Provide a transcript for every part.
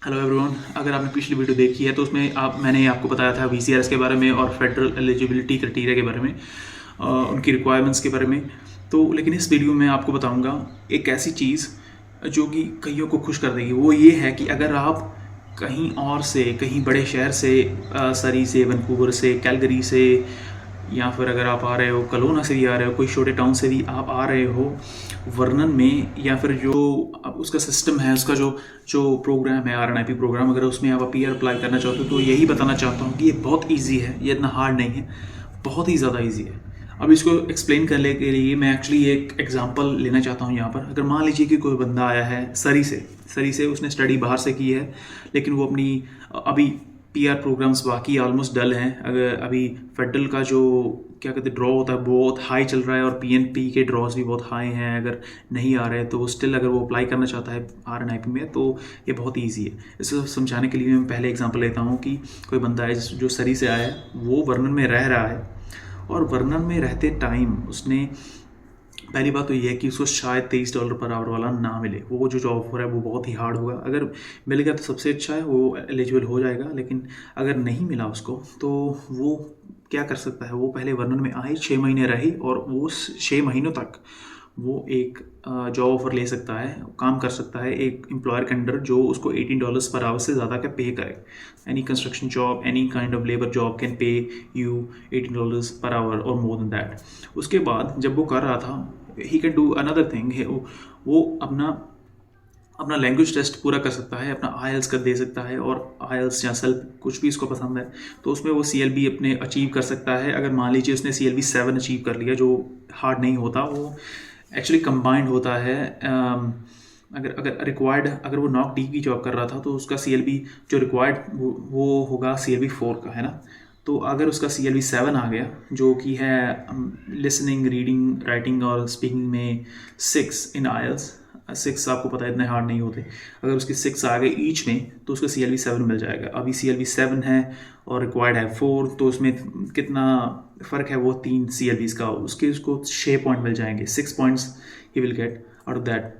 Hello everyone. अगर आपने पिछली वीडियो देखी है तो उसमें मैंने आपको बताया था वीसीआरएस के बारे में और फेडरल एलिजिबिलिटी क्राइटेरिया के बारे में, उनकी रिक्वायरमेंट्स के बारे में। तो लेकिन इस वीडियो में आपको बताऊंगा एक ऐसी चीज़ जो कि कईयों को खुश कर देगी। वो ये है कि अगर आप कहीं और से, कहीं बड़े शहर से, सरी से, वैंकूवर से, कैलगरी से, या फिर अगर आप आ रहे हो कलोना से भी आ रहे हो, कोई छोटे टाउन से भी आप आ रहे हो वर्णन में, या फिर जो अब उसका सिस्टम है, उसका जो जो प्रोग्राम है RNIP प्रोग्राम, अगर उसमें आप अपीयर अप्लाई करना चाहते हो तो यही बताना चाहता हूँ कि ये बहुत ईजी है, ये इतना हार्ड नहीं है, बहुत ही ज़्यादा ईजी है। अब इसको एक्सप्लेन करने के लिए मैं एक्चुअली एक एग्जांपल लेना चाहता हूँ यहाँ पर। अगर मान लीजिए कि कोई बंदा आया है सरी से उसने स्टडी बाहर से की है, लेकिन वो अपनी अभी PR प्रोग्राम्स बाकी ऑलमोस्ट डल हैं। अगर अभी फेडरल का जो क्या कहते हैं ड्रॉ होता है बहुत हाई चल रहा है, और PNP के ड्रॉज भी बहुत हाई हैं। अगर नहीं आ रहे हैं तो स्टिल अगर वो अप्लाई करना चाहता है RNIP में तो ये बहुत ईजी है। इसको समझाने के लिए मैं पहले एग्जांपल लेता हूँ कि कोई बंदा है जो सरी से आया है, वो वर्णन में रह रहा है, और वर्णन में रहते टाइम उसने पहली बात तो ये है कि उसको शायद $23 पर आवर वाला ना मिले। वो जो जॉब ऑफर है वो बहुत ही हार्ड होगा। अगर मिल गया तो सबसे अच्छा है, वो एलिजिबल हो जाएगा। लेकिन अगर नहीं मिला उसको तो वो क्या कर सकता है, वो पहले वर्णन में आए, 6 महीने रहे, और वो 6 महीनों तक वो एक जॉब ऑफर ले सकता है, काम कर सकता है एक एम्प्लॉयर के अंडर जो उसको $18 पर आवर से ज़्यादा का पे करे। Any construction job, any kind of labour job can pay you $18 per hour और मोर देन दैट। उसके बाद जब वो कर रहा था, he can do another thing, वो अपना लैंग्वेज टेस्ट पूरा कर सकता है, अपना IELTS कर दे सकता है, और IELTS या सेल्फ कुछ भी इसको पसंद है तो उसमें वो CLB अपने अचीव कर सकता है। अगर मान लीजिए उसने CLB 7 अचीव कर लिया, जो हार्ड नहीं होता, वो एक्चुअली कंबाइंड होता है। अगर रिक्वायर्ड, अगर वो नॉक डी की जॉब कर रहा था तो उसका CLB जो रिक्वायर्ड वो होगा CLB 4 का, है ना। तो अगर उसका CLB 7 आ गया, जो कि है लिसनिंग, रीडिंग, राइटिंग और स्पीकिंग में 6 इन IELTS, 6 आपको पता है इतने हार्ड नहीं होते। अगर उसकी 6 आ गए ईच में तो उसको CLB 7 मिल जाएगा। अभी CLB 7 है और रिक्वायर्ड है 4, तो उसमें कितना फ़र्क है, वो 3 CLBs का, उसको 6 पॉइंट मिल जाएंगे। 6 points he will get out of that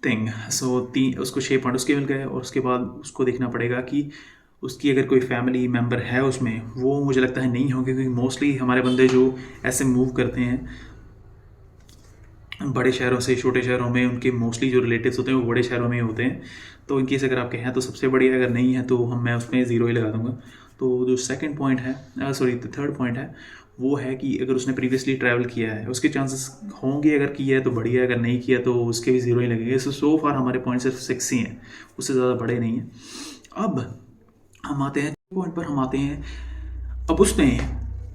thing. So उसको 6 पॉइंट उसके मिल गए, और उसके बाद उसको देखना पड़ेगा कि उसकी अगर कोई फैमिली मेम्बर है उसमें, वो मुझे लगता है नहीं होंगे, क्योंकि मोस्टली हमारे बंदे जो ऐसे मूव करते हैं बड़े शहरों से छोटे शहरों में, उनके मोस्टली जो रिलेटिव्स होते हैं वो बड़े शहरों में ही होते हैं। तो इनकेस अगर आपके हैं तो सबसे बढ़िया, अगर नहीं है तो मैं उसमें 0 ही लगा दूंगा। तो जो सेकंड पॉइंट है, थर्ड पॉइंट है, वो है कि अगर उसने प्रीवियसली ट्रैवल किया है, उसके चांसेस होंगे, अगर किया है तो बढ़िया, अगर नहीं किया तो उसके भी 0 ही लगेंगे। सो फार हमारे पॉइंट सिर्फ 6 ही हैं, उससे ज़्यादा बड़े नहीं हैं। अब हम आते हैं पॉइंट पर, हम आते हैं अब उसमें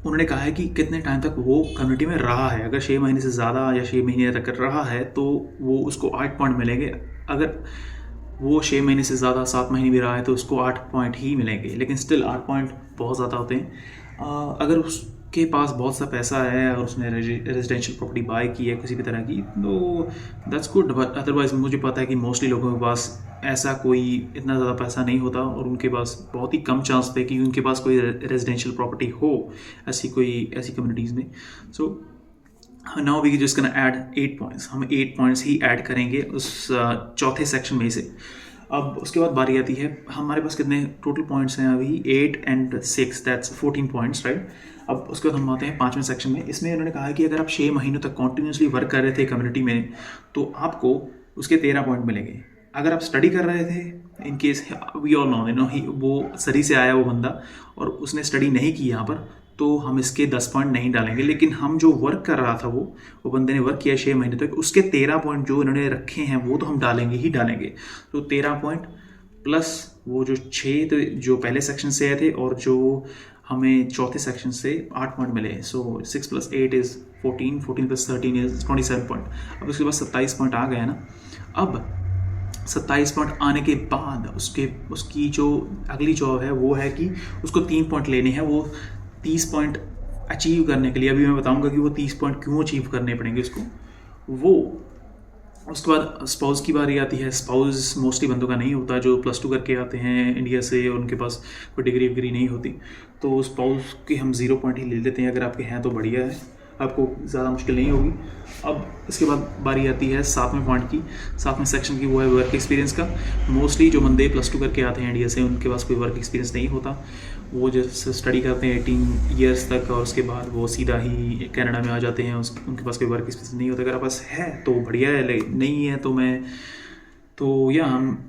उन्होंने कहा है कि कितने टाइम तक वो कम्युनिटी में रहा है। अगर 6 महीने से ज़्यादा या 6 महीने तक रहा है तो वो उसको 8 पॉइंट मिलेंगे। अगर वो 6 महीने से ज़्यादा 7 महीने भी रहा है तो उसको 8 पॉइंट ही मिलेंगे, लेकिन स्टिल 8 पॉइंट बहुत ज़्यादा होते हैं। अगर उसके पास बहुत सा पैसा है और उसने रेजिडेंशियल प्रॉपर्टी बाय की है किसी भी तरह की, तो दैट्स गुड। बट अदरवाइज मुझे पता है कि मोस्टली लोगों के पास ऐसा कोई इतना ज़्यादा पैसा नहीं होता, और उनके पास बहुत ही कम चांस थे कि उनके पास कोई रेजिडेंशियल प्रॉपर्टी हो ऐसी कम्युनिटीज़ में। So now we just gonna add 8 points. हम 8 पॉइंट्स ही ऐड करेंगे उस चौथे सेक्शन में से। अब उसके बाद बारी आती है, हमारे पास कितने टोटल पॉइंट्स हैं अभी, 8 and 6, दैट्स 14 पॉइंट्स, राइट। अब उसके बाद हम आते हैं 5वें सेक्शन में। इसमें उन्होंने कहा है कि अगर आप 6 महीनों तक कॉन्टीन्यूसली वर्क कर रहे थे कम्युनिटी में तो आपको उसके 13 पॉइंट मिलेंगे। अगर आप स्टडी कर रहे थे, in case we all know वो सरी से आया वो बंदा और उसने स्टडी नहीं की यहाँ पर, तो हम इसके 10 पॉइंट नहीं डालेंगे। लेकिन हम जो वर्क कर रहा था वो बंदे ने वर्क किया 6 महीने तक, उसके 13 पॉइंट जो इन्होंने रखे हैं वो तो हम डालेंगे ही डालेंगे। तो 13 पॉइंट प्लस वो जो 6 तो जो पहले सेक्शन से आए थे, और जो हमें चौथे सेक्शन से 8 पॉइंट मिले। सो 6 + 8 इज़ 14, 14 + 13 इज़ 27 पॉइंट। अब उसके बाद 27 पॉइंट आ गए ना। अब 27 पॉइंट आने के बाद उसकी जो अगली जॉब है वो है कि उसको 3 पॉइंट लेने हैं। वो 30 पॉइंट अचीव करने के लिए, अभी मैं बताऊंगा कि वो 30 पॉइंट क्यों अचीव करने पड़ेंगे उसको। वो उसके बाद स्पाउस की बारी आती है। स्पाउस मोस्टली बंदों का नहीं होता, जो +2 करके आते हैं इंडिया से और उनके पास कोई डिग्री विग्री नहीं होती, तो स्पाउस के हम 0 पॉइंट ही ले लेते हैं। अगर आपके हैं तो बढ़िया है। आपको ज़्यादा मुश्किल नहीं होगी। अब इसके बाद बारी आती है 7वें पॉइंट की, 7वें सेक्शन की, वो है वर्क एक्सपीरियंस का। मोस्टली जो बंदे +2 करके आते हैं इंडिया से, उनके पास कोई वर्क एक्सपीरियंस नहीं होता। वो जैसे स्टडी करते हैं 18 ईयर्स तक और उसके बाद वो सीधा ही कनाडा में आ जाते हैं, उनके पास कोई वर्क एक्सपीरियंस नहीं होता। अगर आपके पास है तो बढ़िया है, नहीं है तो या हम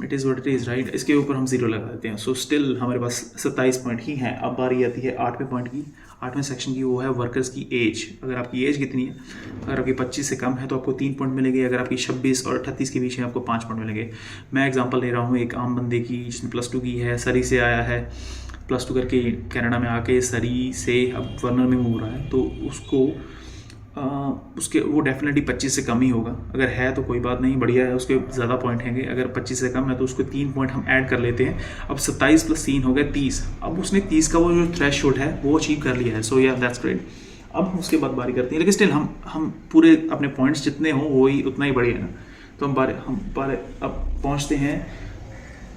it is what it is, right. इसके ऊपर हम 0 लगा देते हैं। सो स्टिल हमारे पास 27 पॉइंट ही हैं। अब बारी आती है 8वें पॉइंट की, 8वें सेक्शन की, वो है वर्कर्स की एज। अगर आपकी एज कितनी है, अगर आपकी 25 से कम है तो आपको 3 पॉइंट मिलेंगे। अगर आपकी 26 और 38 के बीच है आपको 5 पॉइंट मिलेंगे। मैं एग्जांपल ले रहा हूँ एक आम बंदे की जिसने +2 की है, सरी से आया है, +2 करके कनाडा में आके सरी से अब वर्नर में मूव रहा है, तो उसको उसके वो डेफिनेटली 25 से कम ही होगा। अगर है तो कोई बात नहीं, बढ़िया है, उसके ज़्यादा पॉइंट हैंगे। अगर 25 से कम है तो उसको 3 पॉइंट हम ऐड कर लेते हैं। अब 27 + 3 हो गया 30। अब उसने 30 का वो जो थ्रेशोल्ड है वो अचीव कर लिया है। सो या दैट्स ग्रेट। अब उसके बाद बारी करते हैं, लेकिन स्टिल हम पूरे अपने पॉइंट्स जितने हों वो ही उतना ही बढ़िया है ना। तो हम अब पहुँचते हैं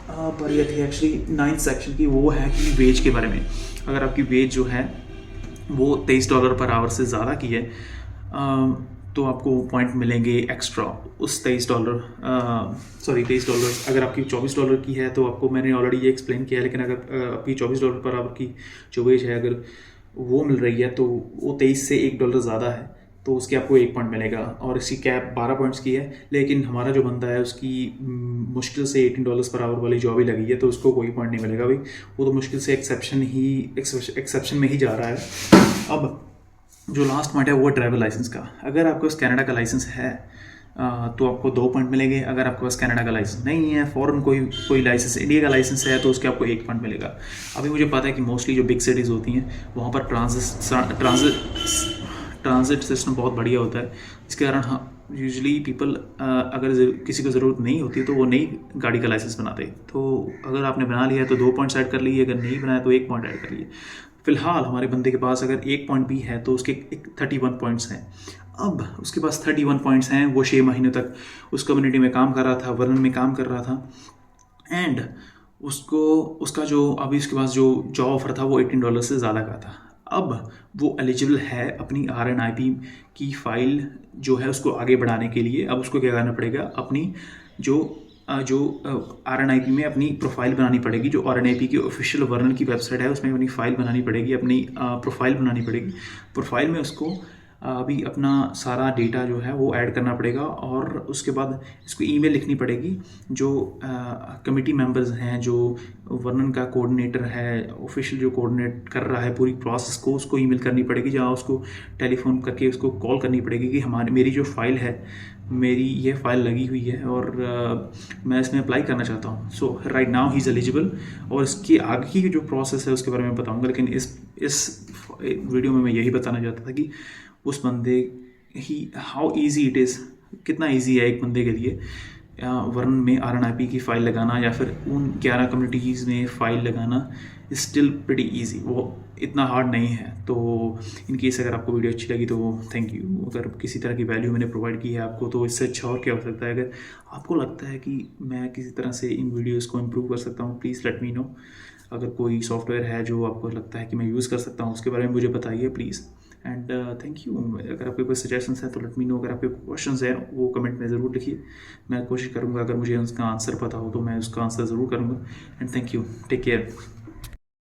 बारी आती है एक्चुअली 9th सेक्शन की, वो है कि वेज के बारे में। अगर आपकी वेज जो है वो $23 पर आवर से ज़्यादा की है तो आपको पॉइंट मिलेंगे एक्स्ट्रा उस $23 अगर आपकी $24 की है तो आपको, मैंने ऑलरेडी ये एक्सप्लेन किया है, लेकिन अगर आपकी $24 पर आवर की जो वेज है अगर वो मिल रही है तो वो 23 से $1 ज़्यादा है तो उसके आपको 1 पॉइंट मिलेगा। और इसकी कैप 12 पॉइंट्स की है, लेकिन हमारा जो बंदा है उसकी मुश्किल से $18 पर आवर वाली जॉब ही लगी है तो उसको कोई पॉइंट नहीं मिलेगा भाई। वो तो मुश्किल से एक्सेप्शन में ही जा रहा है। अब जो लास्ट पॉइंट है वो ड्राइवर लाइसेंस का। अगर आपके पास कनाडा का लाइसेंस है तो आपको 2 पॉइंट मिलेंगे। अगर आपके पास कनाडा का लाइसेंस नहीं है, फॉरेन कोई लाइसेंस, इंडिया का लाइसेंस है, तो उसके आपको 1 पॉइंट मिलेगा। अभी मुझे पता है कि मोस्टली जो बिग सिटीज़ होती हैं वहाँ पर ट्रांजिट सिस्टम बहुत बढ़िया होता है, इसके कारण यूजुअली पीपल अगर किसी को ज़रूरत नहीं होती तो वो नई गाड़ी का लाइसेंस बनाते। तो अगर आपने बना लिया है तो 2 पॉइंट्स ऐड कर लिए, अगर नहीं बनाया तो 1 पॉइंट ऐड कर लिए। फ़िलहाल हमारे बंदे के पास अगर 1 पॉइंट भी है तो उसके 31 पॉइंट्स हैं। अब उसके पास 31 पॉइंट्स हैं। वो 6 महीनों तक उस कम्युनिटी में काम कर रहा था, वर्न में काम कर रहा था, एंड उसका जो अभी उसके पास जो जॉब ऑफर था वो $18 से ज़्यादा का था। अब वो एलिजिबल है अपनी RNIP की फ़ाइल जो है उसको आगे बढ़ाने के लिए। अब उसको क्या करना पड़ेगा, अपनी जो RNIP में अपनी प्रोफाइल बनानी पड़ेगी। जो RNIP की ऑफिशियल वर्नर की वेबसाइट है उसमें अपनी फ़ाइल बनानी पड़ेगी, अपनी प्रोफाइल बनानी पड़ेगी। प्रोफाइल में उसको अभी अपना सारा डेटा जो है वो ऐड करना पड़ेगा और उसके बाद इसको ईमेल लिखनी पड़ेगी। जो कमिटी मेंबर्स हैं, जो वर्नन का कोऑर्डिनेटर है, ऑफिशियल जो कोऑर्डिनेट कर रहा है पूरी प्रोसेस को, उसको ईमेल करनी पड़ेगी, जहाँ उसको टेलीफोन करके उसको कॉल करनी पड़ेगी कि मेरी जो फ़ाइल है, मेरी ये फ़ाइल लगी हुई है और मैं इसमें अप्लाई करना चाहता हूँ। So right now he is eligible. और इसकी आगे की जो प्रोसेस है उसके बारे में बताऊँगा, लेकिन इस वीडियो में मैं यही बताना चाहता था कि उस बंदे ही हाउ इजी इट इज़, कितना इजी है एक बंदे के लिए वर्न में RNIP की फ़ाइल लगाना या फिर उन 11 कम्युनिटीज़ में फ़ाइल लगाना इज़ स्टिल प्रीटी ईजी। वो इतना हार्ड नहीं है। तो इन केस अगर आपको वीडियो अच्छी लगी तो थैंक यू। अगर किसी तरह की वैल्यू मैंने प्रोवाइड की है आपको तो इससे अच्छा और क्या हो सकता है। अगर आपको लगता है कि मैं किसी तरह से इन वीडियोज़ को इम्प्रूव कर सकता हूँ, प्लीज़ लेट मी नो। अगर कोई सॉफ्टवेयर है जो आपको लगता है कि मैं यूज़ कर सकता हूँ उसके बारे में मुझे बताइए प्लीज़। And thank you. अगर आपके कोई सजेशंस हैं तो लेट मी नो। अगर आपके क्वेश्चंस हैं वो कमेंट में ज़रूर लिखिए, मैं कोशिश करूँगा अगर मुझे उसका आंसर पता हो तो मैं उसका आंसर ज़रूर करूँगा। And thank you, take care.